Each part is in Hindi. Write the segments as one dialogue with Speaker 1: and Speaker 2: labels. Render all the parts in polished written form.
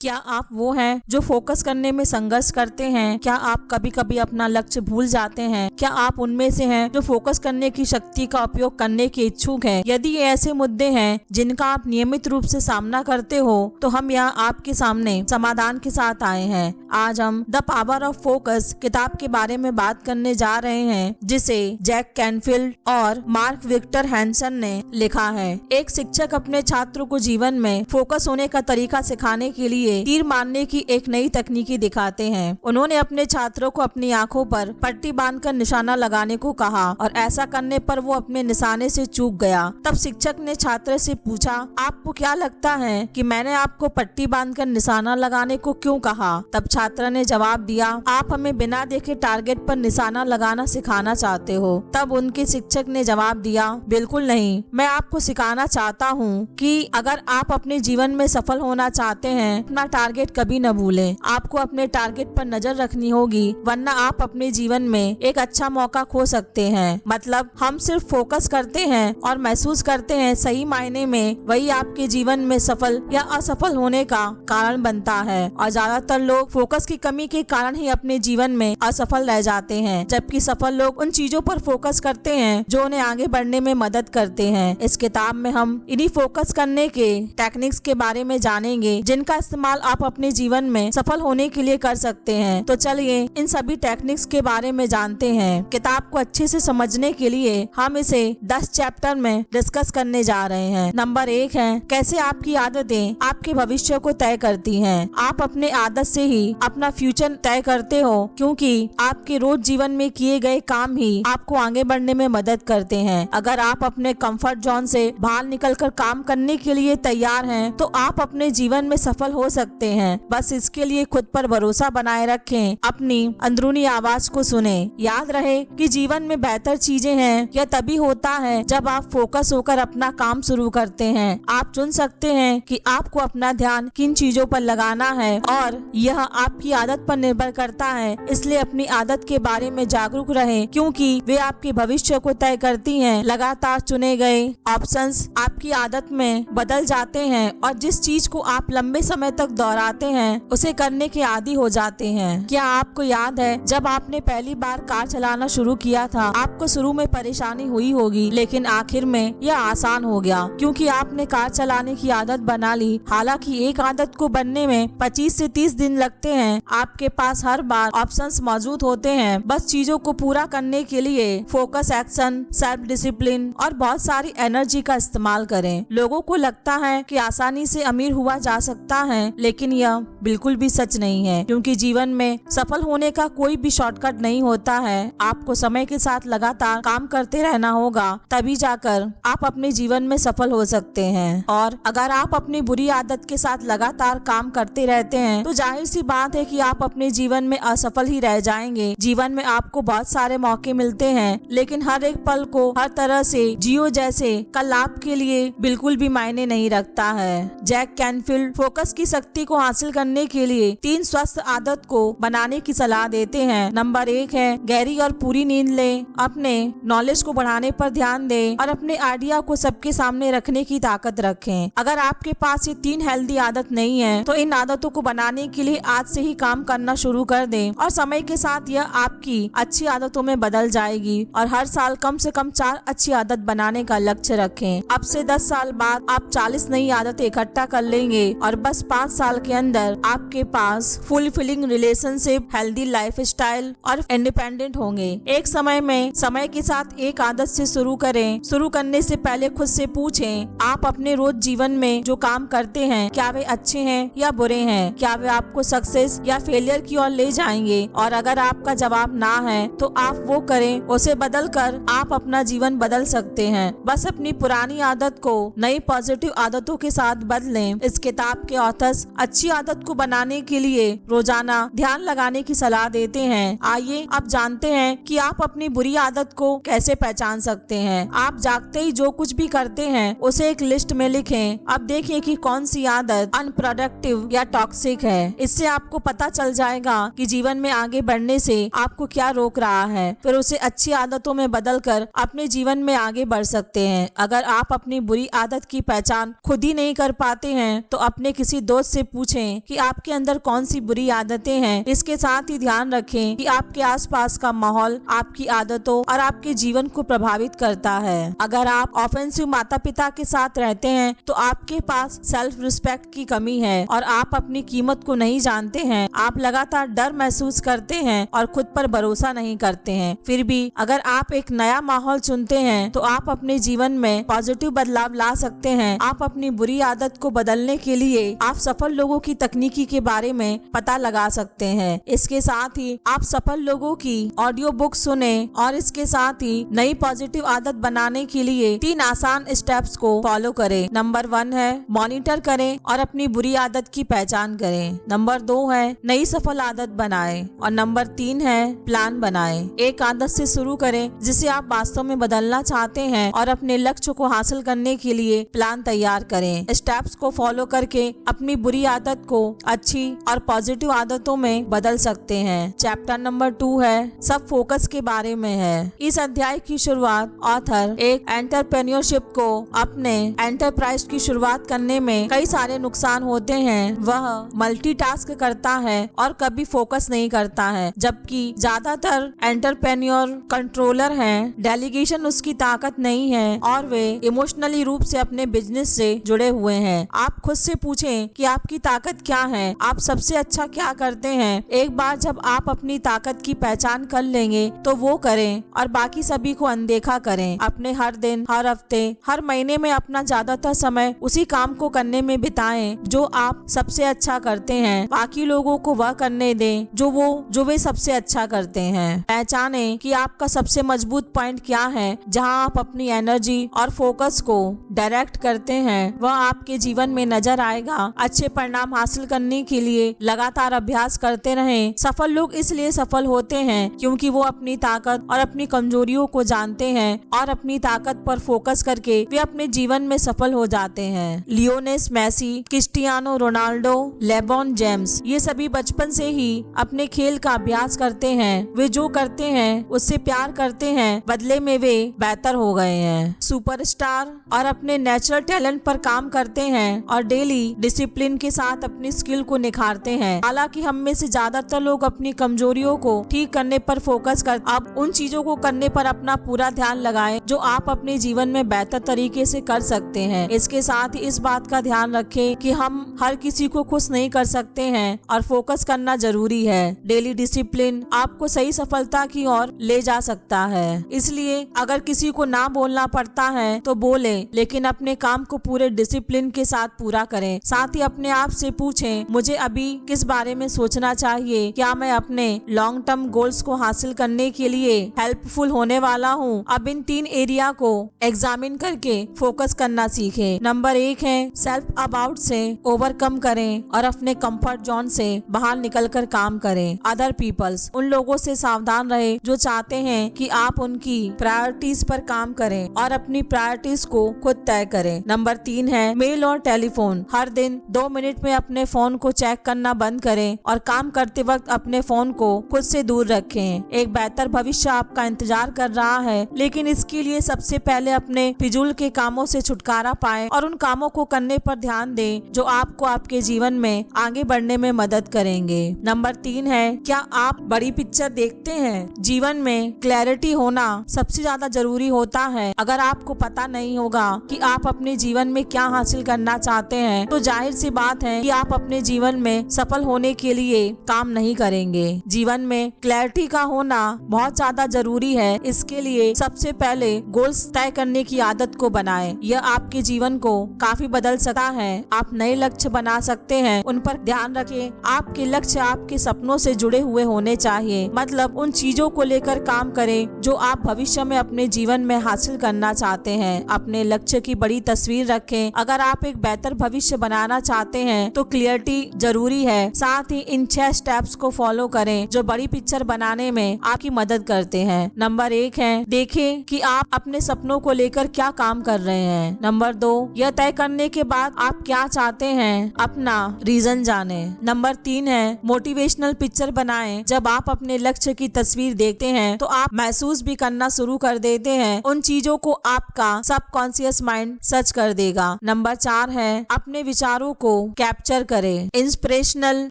Speaker 1: क्या आप वो हैं जो फोकस करने में संघर्ष करते हैं? क्या आप कभी कभी अपना लक्ष्य भूल जाते हैं? क्या आप उनमें से हैं जो फोकस करने की शक्ति का उपयोग करने के इच्छुक हैं? यदि ये ऐसे मुद्दे हैं जिनका आप नियमित रूप से सामना करते हो तो हम यहाँ आपके सामने समाधान के साथ आए हैं। आज हम द पावर ऑफ फोकस किताब के बारे में बात करने जा रहे हैं, जिसे जैक कैनफील्ड और मार्क विक्टर हैंसन ने लिखा है। एक शिक्षक अपने छात्रों को जीवन में फोकस होने का तरीका सिखाने के लिए तीर मारने की एक नई तकनीकी दिखाते हैं। उन्होंने अपने छात्रों को अपनी आंखों पर पट्टी बांधकर निशाना लगाने को कहा और ऐसा करने पर वो अपने निशाने से चूक गया। तब शिक्षक ने छात्र से पूछा, आपको क्या लगता है कि मैंने आपको पट्टी बांधकर निशाना लगाने को क्यों कहा? तब छात्र ने जवाब दिया, आप हमें बिना देखे टारगेट पर निशाना लगाना सिखाना चाहते हो। तब उनके शिक्षक ने जवाब दिया, बिल्कुल नहीं, मैं आपको सिखाना चाहता हूँ कि अगर आप अपने जीवन में सफल होना चाहते हैं, अपना टारगेट कभी न भूलें। आपको अपने टारगेट पर नजर रखनी होगी, वरना आप अपने जीवन में एक अच्छा मौका खो सकते हैं। मतलब हम सिर्फ फोकस करते हैं और महसूस करते हैं, सही मायने में वही आपके जीवन में सफल या असफल होने का कारण बनता है। और ज्यादातर लोग फोकस की कमी के कारण ही अपने जीवन में असफल रह जाते हैं, जबकि सफल लोग उन चीजों पर फोकस करते हैं जो उन्हें आगे बढ़ने में मदद करते हैं। इस किताब में हम इन्हीं फोकस करने के टेक्निक्स के बारे में जानेंगे जिनका इस्तेमाल आप अपने जीवन में सफल होने के लिए कर सकते हैं। तो चलिए इन सभी टेक्निक्स के बारे में जानते हैं। किताब को अच्छे से समझने के लिए हम इसे 10 चैप्टर में डिस्कस करने जा रहे हैं। नंबर 1 है, कैसे आपकी आदतें आपके भविष्य को तय करती हैं। आप अपने आदत से ही अपना फ्यूचर तय करते हो, क्योंकि आपके रोज जीवन में किए गए काम ही आपको आगे बढ़ने में मदद करते हैं। अगर आप अपने कंफर्ट जोन से बाहर निकलकर काम करने के लिए तैयार हैं, तो आप अपने जीवन में सफल हो सकते हैं। बस इसके लिए खुद पर भरोसा बनाए रखें, अपनी अंदरूनी आवाज को सुने। याद रहे कि जीवन में बेहतर चीजें हैं यह तभी होता है जब आप फोकस होकर अपना काम शुरू करते हैं। आप चुन सकते हैं कि आपको अपना ध्यान किन चीजों पर लगाना है और यह आपकी आदत पर निर्भर करता है। इसलिए अपनी आदत के बारे में जागरूक रहें, क्योंकि वे आपके भविष्य को तय करती हैं। लगातार चुने गए ऑप्शंस आपकी आदत में बदल जाते हैं और जिस चीज को आप लंबे समय तक दोहराते हैं उसे करने के आदी हो जाते हैं। क्या आपको याद है जब आपने पहली बार कार चलाना शुरू किया था? आपको शुरू में परेशानी हुई होगी, लेकिन आखिर में यह आसान हो गया, क्योंकि आपने कार चलाने की आदत बना ली। हालांकि एक आदत को बनने में 25 से 30 दिन लगते हैं। आपके पास हर बार ऑप्शंस मौजूद होते हैं। बस चीजों को पूरा करने के लिए फोकस, एक्शन, सेल्फ डिसिप्लिन और बहुत सारी एनर्जी का इस्तेमाल करें। लोगों को लगता है कि आसानी से अमीर हुआ जा सकता है, लेकिन यह बिल्कुल भी सच नहीं है, क्योंकि जीवन में सफल होने का कोई भी शॉर्टकट नहीं होता है। आपको समय के साथ लगातार काम करते रहना होगा, तभी जाकर आप अपने जीवन में सफल हो सकते हैं। और अगर आप अपनी बुरी आदत के साथ लगातार काम करते रहते हैं, तो जाहिर सी बात है कि आप अपने जीवन में असफल ही रह जाएंगे। जीवन में आपको बहुत सारे मौके मिलते हैं, लेकिन हर एक पल को हर तरह से जियो जैसे कल आपके लिए बिल्कुल भी मायने नहीं रखता है। जैक कैनफील्ड फोकस की शक्ति को हासिल करने के लिए 3 स्वस्थ आदत को बनाने की सलाह देते हैं। नंबर 1 है, गहरी और पूरी नींद लें। अपने नॉलेज को बढ़ाने पर ध्यान दें और अपने आइडिया को सबके सामने रखने की ताकत रखें। अगर आपके पास ये 3 हेल्दी आदत नहीं है, तो इन आदतों को बनाने के लिए आज से ही काम करना शुरू कर दें और समय के साथ यह आपकी अच्छी आदतों में बदल जाएगी। और हर साल कम से कम 4 अच्छी आदत बनाने का लक्ष्य रखें। अब से 10 साल बाद आप 40 नई आदतें इकट्ठा कर लेंगे और बस 5 साल के अंदर आपके पास फुलफिलिंग रिलेशनशिप, हेल्दी लाइफस्टाइल और इंडिपेंडेंट होंगे। एक समय में समय के साथ एक आदत से शुरू करें। शुरू करने से पहले खुद से पूछें, आप अपने रोज जीवन में जो काम करते हैं, क्या वे अच्छे हैं या बुरे हैं? क्या वे आपको सक्सेस या फेलियर की ओर ले जाएंगे? और अगर आपका जवाब ना है, तो आप वो करें, उसे बदल कर आप अपना जीवन बदल सकते हैं। बस अपनी पुरानी आदत को नई पॉजिटिव आदतों के साथ बदलें। इस किताब के ऑथर्स अच्छी आदत को बनाने के लिए रोजाना ध्यान लगाने की सलाह देते हैं। आइए अब जानते हैं कि आप अपनी बुरी आदत को कैसे पहचान सकते हैं। आप जागते ही जो कुछ भी करते हैं उसे एक लिस्ट में लिखें। अब देखिए कि कौन सी आदत अनप्रोडक्टिव या टॉक्सिक है। इससे आपको आपको पता चल जाएगा कि जीवन में आगे बढ़ने से आपको क्या रोक रहा है, फिर उसे अच्छी आदतों में बदलकर अपने जीवन में आगे बढ़ सकते हैं। अगर आप अपनी बुरी आदत की पहचान खुद ही नहीं कर पाते हैं तो अपने किसी दोस्त से पूछें कि आपके अंदर कौन सी बुरी आदतें हैं। इसके साथ ही ध्यान रखें कि आपके आसपास का माहौल आपकी आदतों और आपके जीवन को प्रभावित करता है। अगर आप ऑफेंसिव माता पिता के साथ रहते हैं तो आपके पास सेल्फ रिस्पेक्ट की कमी है और आप अपनी कीमत को नहीं जानते हैं। आप लगातार डर महसूस करते हैं और खुद पर भरोसा नहीं करते हैं। फिर भी अगर आप एक नया माहौल चुनते हैं तो आप अपने जीवन में पॉजिटिव बदलाव ला सकते हैं। आप अपनी बुरी आदत को बदलने के लिए आप सफल लोगों की तकनीकी के बारे में पता लगा सकते हैं। इसके साथ ही आप सफल लोगों की ऑडियो बुक सुने और इसके साथ ही नई पॉजिटिव आदत बनाने के लिए 3 आसान स्टेप्स को फॉलो करें। नंबर 1 है मॉनिटर करें और अपनी बुरी आदत की पहचान करें। नंबर 2 है नई सफल आदत बनाएं और नंबर 3 है प्लान बनाएं। एक आदत से शुरू करें जिसे आप वास्तव में बदलना चाहते हैं और अपने लक्ष्य को हासिल करने के लिए प्लान तैयार करें। स्टेप्स को फॉलो करके अपनी बुरी आदत को अच्छी और पॉजिटिव आदतों में बदल सकते हैं। चैप्टर नंबर 2 है सब फोकस के बारे में है। इस अध्याय की शुरुआत ऑथर एक एंटरप्रेन्योरशिप को अपने एंटरप्राइज की शुरुआत करने में कई सारे नुकसान होते हैं। वह मल्टीटास्क करता है और कभी फोकस नहीं करता है, जबकि ज्यादातर एंटरप्रेन्योर कंट्रोलर हैं। डेलीगेशन उसकी ताकत नहीं है और वे इमोशनली रूप से अपने बिजनेस से जुड़े हुए हैं। आप खुद से पूछें कि आपकी ताकत क्या है, आप सबसे अच्छा क्या करते हैं। एक बार जब आप अपनी ताकत की पहचान कर लेंगे तो वो करें और बाकी सभी को अनदेखा करें। अपने हर दिन, हर हफ्ते, हर महीने में अपना ज्यादातर समय उसी काम को करने में बिताएं जो आप सबसे अच्छा करते हैं। बाकी लोगों को वह करने दें जो वे सबसे अच्छा करते हैं। पहचानें कि आपका सबसे मजबूत पॉइंट क्या है, जहां आप अपनी एनर्जी और फोकस को डायरेक्ट करते हैं वह आपके जीवन में नजर आएगा। अच्छे परिणाम हासिल करने के लिए लगातार अभ्यास करते रहें। सफल लोग इसलिए सफल होते हैं क्योंकि वो अपनी ताकत और अपनी कमजोरियों को जानते हैं और अपनी ताकत पर फोकस करके वे अपने जीवन में सफल हो जाते हैं। Lionel Messi, Cristiano Ronaldo, LeBron James ये सभी बचपन से ही अपने खेल का अभ्यास करते हैं। वे जो करते हैं उससे प्यार करते हैं, बदले में वे बेहतर हो गए हैं। सुपरस्टार और अपने नेचुरल टैलेंट पर काम करते हैं और डेली डिसिप्लिन के साथ अपनी स्किल को निखारते हैं। हालांकि हम में से ज्यादातर लोग अपनी कमजोरियों को ठीक करने पर फोकस कर आप उन चीजों को करने पर अपना पूरा ध्यान लगाएं जो आप अपने जीवन में बेहतर तरीके से कर सकते हैं। इसके साथ ही इस बात का ध्यान रखें कि हम हर किसी को खुश नहीं कर सकते हैं और फोकस करना जरूरी है। डेली डिसिप्लिन आपको सही सफलता की ओर ले जा सकता है। इसलिए अगर किसी को ना बोलना पड़ता है तो बोले, लेकिन अपने काम को पूरे डिसिप्लिन के साथ पूरा करें। साथ ही अपने आप से पूछें, मुझे अभी किस बारे में सोचना चाहिए? क्या मैं अपने लॉन्ग टर्म गोल्स को हासिल करने के लिए हेल्पफुल होने वाला हूँ? अब इन 3 एरिया को एग्जामिन करके फोकस करना सीखें। नंबर 1 है सेल्फ अबाउट से ओवरकम करें और अपने कंफर्ट जोन से बाहर निकलकर काम करें। अदर पीपल्स, उन लोगों से सावधान रहे जो चाहते हैं कि आप उनकी प्रायोरिटीज पर काम करें और अपनी प्रायोरिटीज को खुद तय करें। नंबर 3 है मेल और टेलीफोन। हर दिन 2 मिनट में अपने फोन को चेक करना बंद करें और काम करते वक्त अपने फोन को खुद से दूर रखें। एक बेहतर भविष्य आपका इंतजार कर रहा है, लेकिन इसके लिए सबसे पहले अपने फिजूल के कामों से छुटकारा पाएं और उन कामों को करने पर ध्यान दें जो आपको आपके जीवन में आगे बढ़ने में मदद करेंगे। नंबर 3 है क्या आप बड़ी पिक्चर देखते हैं? जीवन में क्लैरिटी होना सबसे ज्यादा जरूरी होता है। अगर आपको पता नहीं होगा कि आप अपने जीवन में क्या हासिल करना चाहते हैं तो जाहिर सी बात है कि आप अपने जीवन में सफल होने के लिए काम नहीं करेंगे। जीवन में क्लैरिटी का होना बहुत ज्यादा जरूरी है। इसके लिए सबसे पहले गोल्स तय करने की आदत को बनाएं। यह आपके जीवन को काफी बदल सकता है। आप नए लक्ष्य बना सकते हैं, उन पर ध्यान रखें। आपके लक्ष्य आपके सपनों से जुड़े हुए होने चाहिए, मतलब उन चीजों को लेकर काम करें जो आप भविष्य में अपने जीवन में हासिल करना चाहते हैं। अपने लक्ष्य की बड़ी तस्वीर रखें। अगर आप एक बेहतर भविष्य बनाना चाहते हैं तो क्लियरिटी जरूरी है। साथ ही इन 6 स्टेप्स को फॉलो करें जो बड़ी पिक्चर बनाने में आपकी मदद करते हैं। नंबर 1 है देखें कि आप अपने सपनों को लेकर क्या काम कर रहे हैं। नंबर 2, यह तय करने के बाद आप क्या चाहते हैं अपना रीजन जाने। नंबर नंबर 3 है मोटिवेशनल पिक्चर बनाएं। जब आप अपने लक्ष्य की तस्वीर देखते हैं तो आप महसूस भी करना शुरू कर देते हैं उन चीजों को आपका सबकॉन्शियस माइंड सच कर देगा। नंबर 4 है अपने विचारों को कैप्चर करें। इंस्पिरेशनल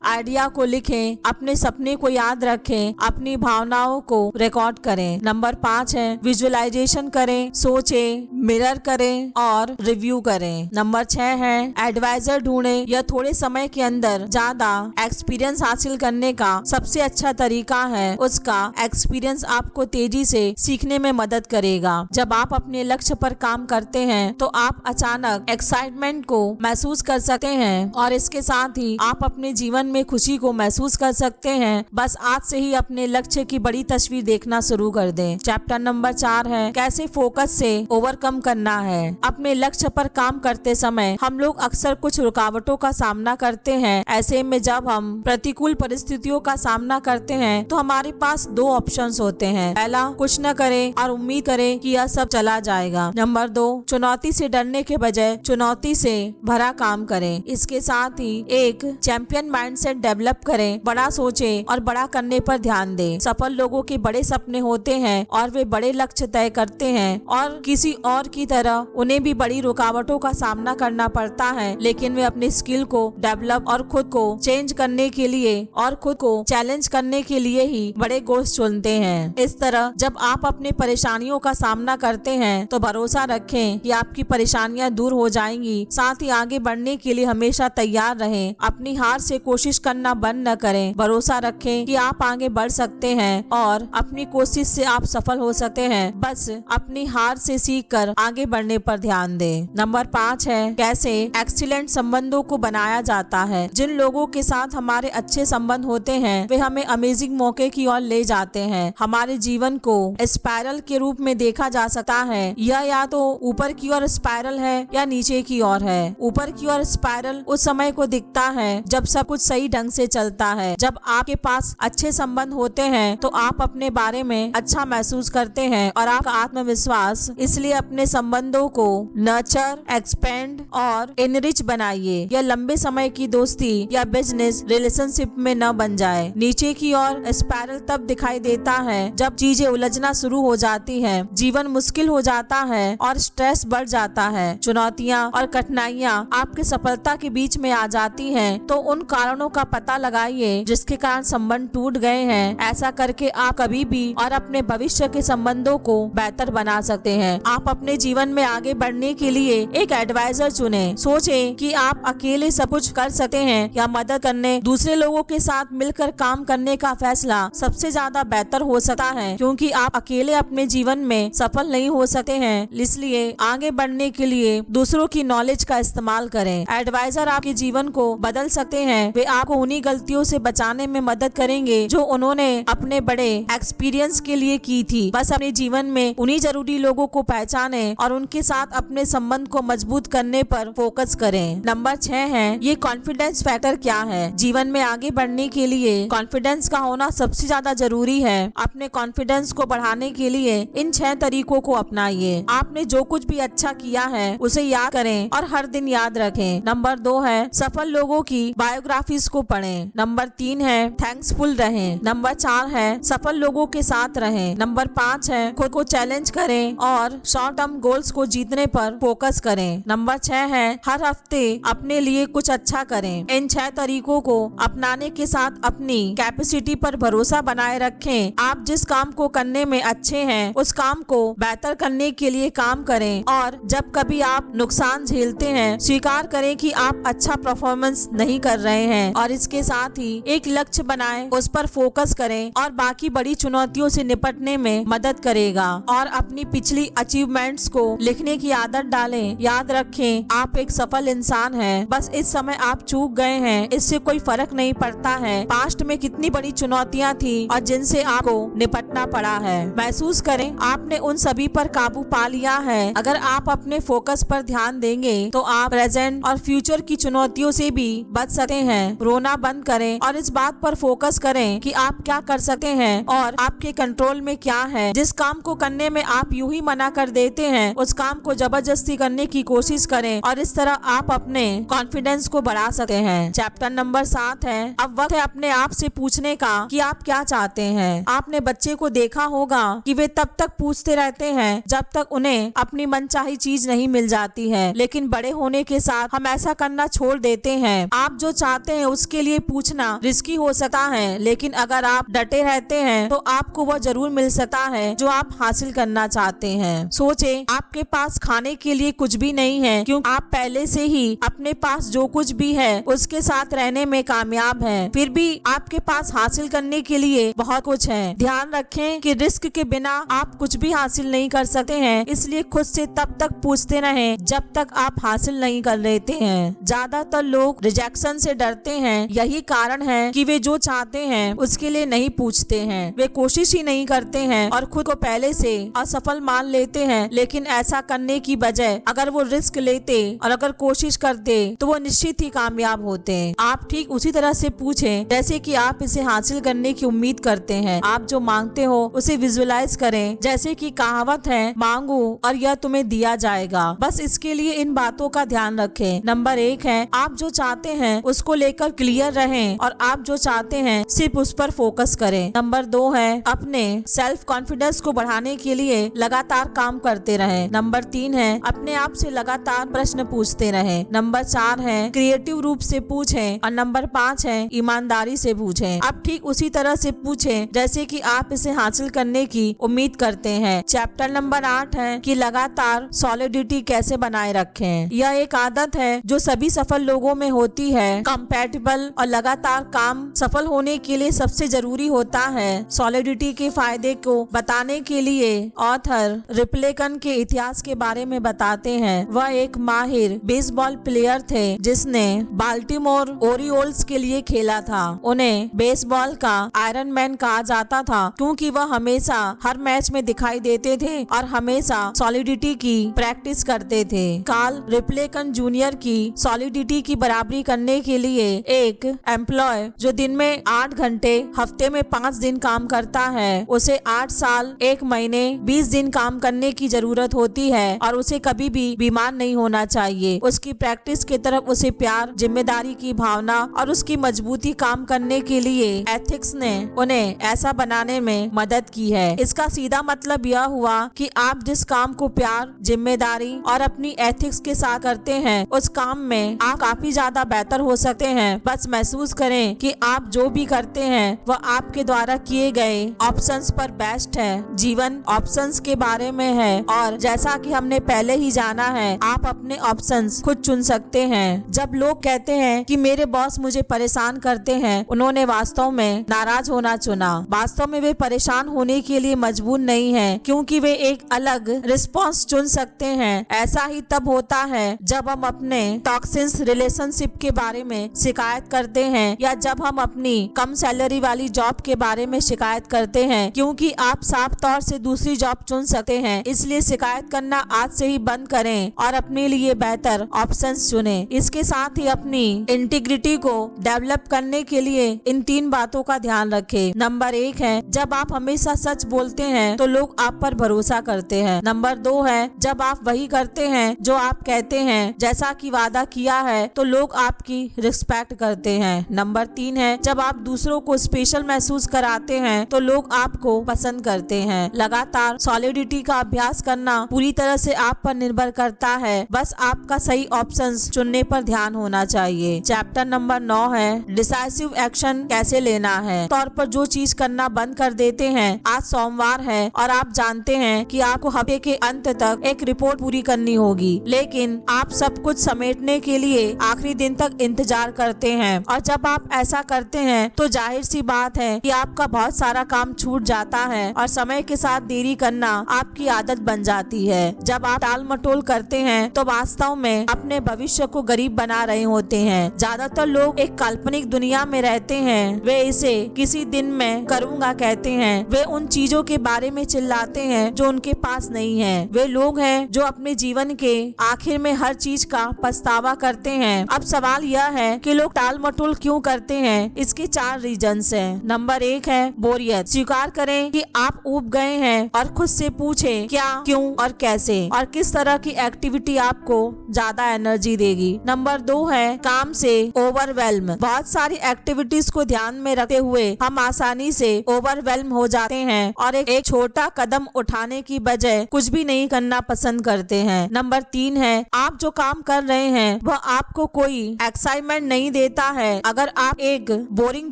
Speaker 1: आइडिया को लिखें, अपने सपने को याद रखें, अपनी भावनाओं को रिकॉर्ड करें। नंबर 5 है विजुअलाइजेशन करें, सोचें, मिरर करें और रिव्यू करें। नंबर 6 है एडवाइजर ढूंढें। यह थोड़े समय के अंदर ज्यादा एक्सपीरियंस हासिल करने का सबसे अच्छा तरीका है। उसका एक्सपीरियंस आपको तेजी से सीखने में मदद करेगा। जब आप अपने लक्ष्य पर काम करते हैं तो आप अचानक एक्साइटमेंट को महसूस कर सकते हैं और इसके साथ ही आप अपने जीवन में खुशी को महसूस कर सकते हैं। बस आज से ही अपने लक्ष्य की बड़ी तस्वीर देखना शुरू कर दें। चैप्टर नंबर 4 है कैसे फोकस से ओवरकम करना है। अपने लक्ष्य पर काम करते समय हम लोग अक्सर कुछ रुकावटों का सामना करते हैं। ऐसे में जब हम प्रतिकूल परिस्थितियों का सामना करते हैं तो हमारे पास 2 ऑप्शंस होते हैं। पहला, कुछ न करें और उम्मीद करें कि यह सब चला जाएगा। नंबर 2, चुनौती से डरने के बजाय चुनौती से भरा काम करें। इसके साथ ही एक चैंपियन माइंडसेट डेवलप करें, बड़ा सोचें और बड़ा करने पर ध्यान दें। सफल लोगों के बड़े सपने होते हैं और वे बड़े लक्ष्य तय करते हैं और किसी और की तरह उन्हें भी बड़ी रुकावटों का सामना करना पड़ता है, लेकिन वे अपनी स्किल को डेवलप और खुद को चेंज करने के लिए और खुद को चैलेंज करने के लिए ही बड़े गोल्स चुनते हैं। इस तरह जब आप अपनी परेशानियों का सामना करते हैं तो भरोसा रखें कि आपकी परेशानियां दूर हो जाएंगी। साथ ही आगे बढ़ने के लिए हमेशा तैयार रहें। अपनी हार से कोशिश करना बंद न करें। भरोसा रखें कि आप आगे बढ़ सकते हैं और अपनी कोशिश से आप सफल हो सकते हैं। बस अपनी हार से सीखकर आगे बढ़ने पर ध्यान दें। नंबर 5 है कैसे एक्सीलेंट संबंधों को बनाया जाता है। जिन लोगों के साथ हमारे अच्छे संबंध होते हैं वे हमें अमेजिंग मौके की ओर ले जाते हैं। हमारे जीवन को स्पाइरल के रूप में देखा जा सकता है। यह या तो ऊपर की ओर स्पाइरल है या नीचे की ओर है। ऊपर की ओर स्पाइरल उस समय को दिखता है जब सब कुछ सही ढंग से चलता है। जब आपके पास अच्छे संबंध होते हैं तो आप अपने बारे में अच्छा महसूस करते हैं और आपका आत्मविश्वास। इसलिए अपने संबंधों को नर्चर, एक्सपेंड और एनरिच बनाइए। यह लंबे समय की दोस्ती या बिजनेस रिलेशनशिप में न बन जाए। नीचे की ओर स्पाइरल तब दिखाई देता है जब चीजें उलझना शुरू हो जाती हैं, जीवन मुश्किल हो जाता है और स्ट्रेस बढ़ जाता है। चुनौतियाँ और कठिनाइयाँ आपकी सफलता के बीच में आ जाती हैं तो उन कारणों का पता लगाइए जिसके कारण संबंध टूट गए हैं। ऐसा करके आप कभी भी और अपने भविष्य के संबंधों को बेहतर बना सकते हैं। आप अपने जीवन में आगे बढ़ने के लिए एक एडवाइजर चुनें। सोचें कि आप अकेले सब कुछ कर सकते हैं या मदद करने दूसरे लोगों के साथ मिलकर काम करने का फैसला सबसे ज्यादा बेहतर हो सकता है, क्योंकि आप अकेले अपने जीवन में सफल नहीं हो सकते हैं। इसलिए आगे बढ़ने के लिए दूसरों की नॉलेज का इस्तेमाल करें। एडवाइजर आपके जीवन को बदल सकते हैं। वे आपको उन्हीं गलतियों से बचाने में मदद करेंगे जो उन्होंने अपने बड़े एक्सपीरियंस के लिए की थी। बस अपने जीवन में उन्हीं जरूरी लोगों को पहचाने और उनके साथ अपने संबंध को मजबूत करने पर फोकस करें। नंबर 6 है ये कॉन्फिडेंस फैक्टर क्या है। जीवन में आगे बढ़ने के लिए कॉन्फिडेंस का होना सबसे ज्यादा जरूरी है। अपने कॉन्फिडेंस को बढ़ाने के लिए इन 6 तरीकों को अपनाइए। आपने जो कुछ भी अच्छा किया है उसे याद करें और हर दिन याद रखें। नंबर 2 है सफल लोगों की बायोग्राफीज को पढ़ें। नंबर 3 है थैंक्सफुल रहें। नंबर 4 है सफल लोगों के साथ रहें। नंबर 5 है खुद को चैलेंज करें और शॉर्ट टर्म गोल्स को जीतने पर फोकस करें। नंबर 6 है हर हफ्ते अपने लिए कुछ अच्छा करें। इन 6 तरीकों को अपनाने के साथ अपनी कैपेसिटी पर भरोसा बनाए रखें। आप जिस काम को करने में अच्छे हैं उस काम को बेहतर करने के लिए काम करें और जब कभी आप नुकसान झेलते हैं स्वीकार करें कि आप अच्छा परफॉर्मेंस नहीं कर रहे हैं और इसके साथ ही एक लक्ष्य बनाएं, उस पर फोकस करें और बाकी बड़ी चुनौतियों से निपटने में मदद करेगा। और अपनी पिछली अचीवमेंट्स को लिखने की आदत डालें। याद रखें आप एक सफल इंसान हैं। बस इस समय आप चूक गए हैं, इससे कोई फर्क नहीं पड़ता है। पास्ट में कितनी बड़ी चुनौतियाँ थी और जिनसे आपको निपटना पड़ा है। महसूस करें आपने उन सभी पर काबू पा लिया है। अगर आप अपने फोकस पर ध्यान देंगे तो आप प्रेजेंट और फ्यूचर की चुनौतियों से भी बच सकते हैं। रोना बंद करें और इस बात पर फोकस करें कि आप क्या कर सकते हैं और आपके कंट्रोल में क्या है। जिस काम को करने में आप यूं ही मना कर देते हैं उस काम को जबरदस्ती करने की कोशिश करें और इस तरह आप अपने कॉन्फिडेंस को बढ़ा सकते हैं। चैप्टर नंबर 7 है, अब वक्त है अपने आप से पूछने का कि आप क्या चाहते हैं। आपने बच्चे को देखा होगा कि वे तब तक पूछते रहते हैं जब तक उन्हें अपनी मनचाही चीज नहीं मिल जाती है, लेकिन बड़े होने के साथ हम ऐसा करना छोड़ देते हैं। आप जो चाहते हैं उसके लिए पूछना रिस्की हो सकता है, लेकिन अगर आप डटे रहते हैं तो आपको वह जरूर मिल सकता है जो आप हासिल करना चाहते हैं। सोचे आपके पास खाने के लिए कुछ भी नहीं है, क्योंकि आप पहले से ही अपने पास जो कुछ भी है उसके साथ रहने में कामयाब हैं। फिर भी आपके पास हासिल करने के लिए बहुत कुछ है। ध्यान रखें कि रिस्क के बिना आप कुछ भी हासिल नहीं कर सकते हैं, इसलिए खुद से तब तक पूछते रहें जब तक आप हासिल नहीं कर लेते हैं। ज्यादातर लोग रिजेक्शन से डरते हैं, यही कारण है कि वे जो चाहते हैं उसके लिए नहीं पूछते हैं। वे कोशिश ही नहीं करते हैं और खुद को पहले से असफल मान लेते हैं, लेकिन ऐसा करने की बजाय अगर वो रिस्क लेते और अगर कोशिश करते तो वो निश्चित ही कामयाब होते। आप ठीक उसी तरह से पूछें जैसे कि आप इसे हासिल करने की उम्मीद करते हैं। आप जो मांगते हो उसे विजुअलाइज करें, जैसे कि कहावत है, मांगो और यह तुम्हें दिया जाएगा। बस इसके लिए इन बातों का ध्यान रखें। नंबर 1 है, आप जो चाहते हैं उसको लेकर क्लियर रहें और आप जो चाहते हैं सिर्फ उस पर फोकस करें। नंबर 2 है, अपने सेल्फ कॉन्फिडेंस को बढ़ाने के लिए लगातार काम करते रहें। नंबर 3 है, अपने आप से लगातार प्रश्न पूछते रहें। नंबर 4 है, क्रिएटिव रूप से पूछें और नंबर 5 है, ईमानदारी से पूछें। आप ठीक उसी तरह से पूछें जैसे कि आप इसे हासिल करने की उम्मीद करते हैं। चैप्टर नंबर 8 है कि लगातार सॉलिडिटी कैसे बनाए रखें। यह एक आदत है जो सभी सफल लोगों में होती है। कंपैटिबल और लगातार काम सफल होने के लिए सबसे जरूरी होता है। सॉलिडिटी के फायदे को बताने के लिए ऑथर रिप्लेकन के इतिहास के बारे में बताते हैं। वह एक माहिर बेसबॉल प्लेयर थे जिसने बाल्टीमोर ओरियोल्स के लिए खेला था। उन्हें बेसबॉल का आयरन मैन कहा जाता था क्योंकि वह हमेशा हर मैच में दिखाई देते थे और हमेशा सॉलिडिटी की प्रैक्टिस करते थे। कार्ल रिप्लेकन जूनियर की सॉलिडिटी की बराबरी करने के लिए एक एम्प्लॉय जो दिन में 8 घंटे हफ्ते में 5 दिन काम करता है, उसे 8 साल 1 महीने 20 दिन काम करने की जरूरत होती है और उसे कभी भी बीमार नहीं होना चाहिए। उसकी प्रैक्टिस की तरफ उसे प्यार, जिम्मेदारी की भावना और उसकी मजबूती काम करने के लिए एथिक्स ने उन्हें ऐसा बनाने में मदद की है। इसका सीधा मतलब यह हुआ कि आप जिस काम को प्यार, जिम्मेदारी और अपनी एथिक्स के साथ करते हैं उस काम में आप काफी ज्यादा बेहतर हो सकते हैं। बस महसूस करें कि आप जो भी करते हैं वह आपके द्वारा किए गए ऑप्शंस पर बेस्ट है। जीवन ऑप्शंस के बारे में है और जैसा कि हमने पहले ही जाना है, आप अपने ऑप्शंस खुद चुन सकते हैं। जब लोग कहते हैं कि मेरे बॉस मुझे परेशान करते हैं, उन्होंने वास्तव में नाराज होना चुना। वास्तव में वे परेशान होने के लिए मजबूर नहीं है, क्योंकि वे एक अलग रिस्पॉन्स चुन सकते हैं। ऐसा ही तब होता है जब हम अपने टॉक्सिक रिलेशनशिप के बारे में शिकायत करते हैं या जब हम अपनी कम सैलरी वाली जॉब के बारे में शिकायत करते हैं, क्योंकि आप साफ तौर से दूसरी जॉब चुन सकते हैं। इसलिए शिकायत करना आज से ही बंद करें और अपने लिए बेहतर ऑप्शंस चुनें। इसके साथ ही अपनी इंटीग्रिटी को डेवलप करने के लिए इन 3 बातों का ध्यान रखें। नंबर 1 है, जब आप हमेशा सच बोलते हैं तो लोग आप पर भरोसा करते हैं। नंबर 2 है, जब आप वही करते हैं जो आप कहते हैं जैसा कि वादा किया है तो लोग आपकी रिस्पेक्ट करते हैं। नंबर 3 है, जब आप दूसरों को स्पेशल महसूस कराते हैं तो लोग आपको पसंद करते हैं। लगातार सॉलिडिटी का अभ्यास करना पूरी तरह से आप पर निर्भर करता है। बस आपका सही ऑप्शंस चुनने पर ध्यान होना चाहिए। चैप्टर नंबर 9 है, डिसाइसिव एक्शन कैसे लेना है। तौर पर जो चीज करना बंद कर देते हैं। आज सोमवार है और आप जानते हैं कि आपको हफ्ते के अंत तक एक रिपोर्ट पूरी करनी होगी, लेकिन आप सब कुछ समेटने के लिए आखिरी दिन तक इंतजार करते हैं और जब आप ऐसा करते हैं तो जाहिर सी बात है कि आपका बहुत सारा काम छूट जाता है और समय के साथ देरी करना आपकी आदत बन जाती है। जब आप टाल मटोल करते हैं तो वास्तव में अपने भविष्य को गरीब बना रहे होते हैं। ज्यादातर लोग एक काल्पनिक दुनिया में रहते हैं। वे इसे किसी दिन में करूँगा कहते हैं। वे उन चीजों के बारे में चिल्लाते हैं जो उनके पास नहीं है। वे लोग हैं जो अपने जीवन के आखिर में हर चीज का पछतावा करते हैं। अब सवाल यह है कि लोग टाल मटोल क्यों करते हैं। इसके 4 रीजंस हैं। नंबर 1 है बोरियत। स्वीकार करें कि आप ऊब गए हैं और खुद से पूछें क्या, क्यों और कैसे और किस तरह की एक्टिविटी आपको ज्यादा एनर्जी देगी। नंबर 2 है काम से ओवरवेल्म। बहुत सारी एक्टिविटीज को ध्यान में रखते हुए हम आसानी से ओवरवेल्म हो जाते हैं और एक छोटा कदम उठाने की बजाय कुछ भी नहीं करना पसंद करते हैं। नंबर 3 है, आप जो काम कर रहे हैं वह आपको कोई एक्साइटमेंट नहीं देता है। अगर आप एक बोरिंग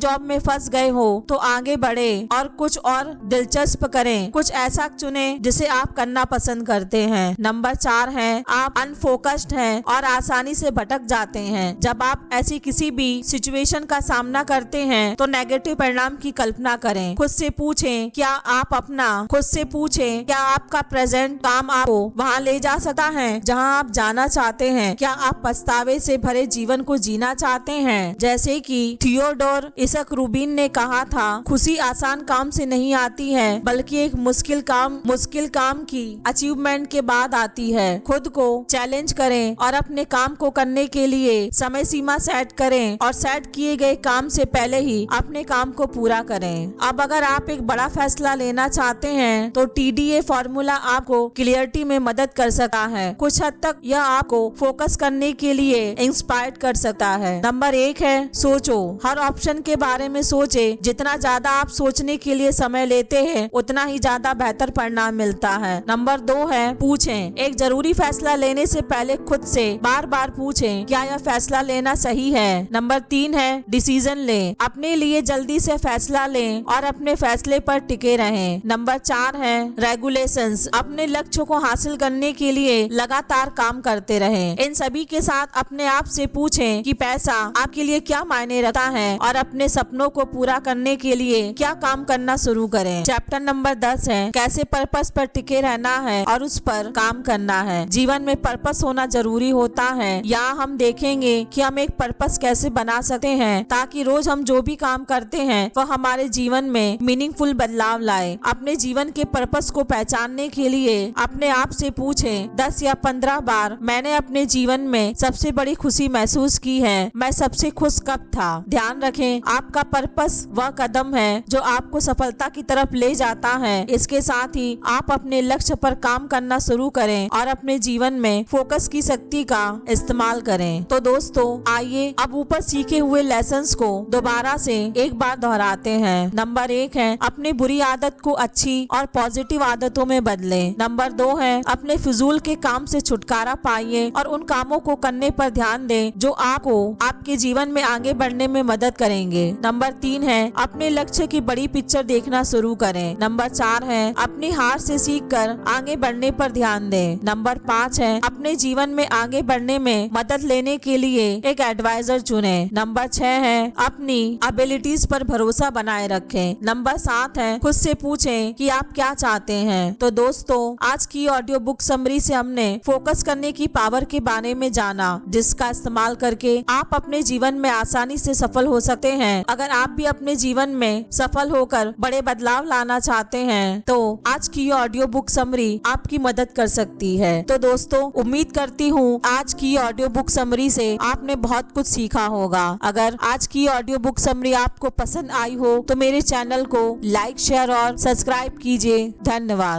Speaker 1: जॉब में फंस गए हो तो आगे बढ़े और कुछ और दिलचस्प करें। कुछ ऐसा चुने जिसे आप करना पसंद करते हैं। नंबर 4 है, आप अनफोकस्ड हैं और आसानी से भटक जाते हैं। जब आप ऐसी किसी भी सिचुएशन का सामना करते हैं तो नेगेटिव परिणाम की कल्पना करें। खुद से पूछें क्या आपका प्रेजेंट काम आपको वहाँ ले जा सकता है जहाँ आप जाना चाहते हैं। क्या आप पछतावे से भरे जीवन को जीना चाहते हैं। जैसे कि थियोडोर इसक रूबिन ने कहा था, खुशी आसान काम से नहीं आती है बल्कि एक मुश्किल काम की अचीवमेंट के बाद आती है। खुद को चैलेंज करें और अपने काम को करने के लिए समय सीमा सेट करें और सेट किए गए काम से पहले ही अपने काम को पूरा करें। अब अगर आप एक बड़ा फैसला लेना चाहते हैं तो TDA फॉर्मूला आपको क्लियरिटी में मदद कर सकता है। कुछ हद तक यह आपको फोकस करने के लिए इंस्पायर कर सकता है। नंबर 1 है, सोचो। हर ऑप्शन के बारे में सोचे। जितना ज्यादा आप सोचने के लिए समय लेते हैं उतना ही ज्यादा बेहतर परिणाम मिलता है। नंबर 2 है, पूछें। एक जरूरी फैसला लेने से पहले खुद से बार बार पूछें क्या यह फैसला लेना सही है। नंबर 3 है, डिसीजन लें। अपने लिए जल्दी से फैसला लें और अपने फैसले पर टिके रहें। नंबर 4 है, रेगुलेशंस। अपने लक्ष्य को हासिल करने के लिए लगातार काम करते रहें। इन सभी के साथ अपने आप से पूछें कि पैसा आपके लिए क्या मायने रखता है और अपने सपनों को पूरा करने के लिए क्या काम करना शुरू करें। चैप्टर नंबर 10 है, कैसे पर्पस पर टिके रहना है और उस पर काम करना है। जीवन में पर्पस होना जरूरी होता है। यहाँ हम देखेंगे कि हम एक पर्पस कैसे बना सकते हैं ताकि रोज हम जो भी काम करते हैं वह हमारे जीवन में मीनिंगफुल बदलाव लाए। अपने जीवन के पर्पस को पहचानने के लिए अपने आप से पूछें 10 या 15 बार, मैंने अपने जीवन में सबसे बड़ी खुशी महसूस की है, मैं सबसे खुश कब था। ध्यान रखें, आपका पर्पस वह कदम है जो आपको सफलता की तरफ ले जाता है। इसके साथ ही आप अपने लक्ष्य पर काम करना शुरू करें और अपने जीवन में फोकस की शक्ति का इस्तेमाल करें। तो दोस्तों, आइए अब ऊपर सीखे हुए लेसन्स को दोबारा से एक बार दोहराते हैं। नंबर 1 है, अपनी बुरी आदत को अच्छी और पॉजिटिव आदतों में बदलें। नंबर 2 है, अपने फिजूल के काम से छुटकारा पाइए और उन कामों को करने पर ध्यान दें जो आपको आपके जीवन में आगे बढ़ने में मदद करेंगे। नंबर 3 है, अपने लक्ष्य की बड़ी पिक्चर देखना शुरू करें। नंबर 4 है, अपनी हार से सीखकर आगे बढ़ने पर ध्यान दें। नंबर 5 है, अपने जीवन में आगे बढ़ने में मदद लेने के लिए एक एडवाइजर चुनें। नंबर 6 है, अपनी एबिलिटीज पर भरोसा बनाए रखें। नंबर 7 है, खुद से पूछें कि आप क्या चाहते हैं। तो दोस्तों, आज की ऑडियो बुक समरी से हमने फोकस करने की पावर के बारे में जाना, जिसका इस्तेमाल करके आप अपने जीवन में आसानी से सफल हो सकते हैं। अगर आप भी अपने जीवन में सफल होकर बड़े बदलाव लाना चाहते हैं तो आज की ऑडियो बुक समरी आपकी मदद कर सकती है। तो दोस्तों, उम्मीद करती हूँ आज की ऑडियो बुक समरी से आपने बहुत कुछ सीखा होगा। अगर आज की ऑडियो बुक समरी आपको पसंद आई हो तो मेरे चैनल को लाइक, शेयर और सब्सक्राइब कीजिए। धन्यवाद।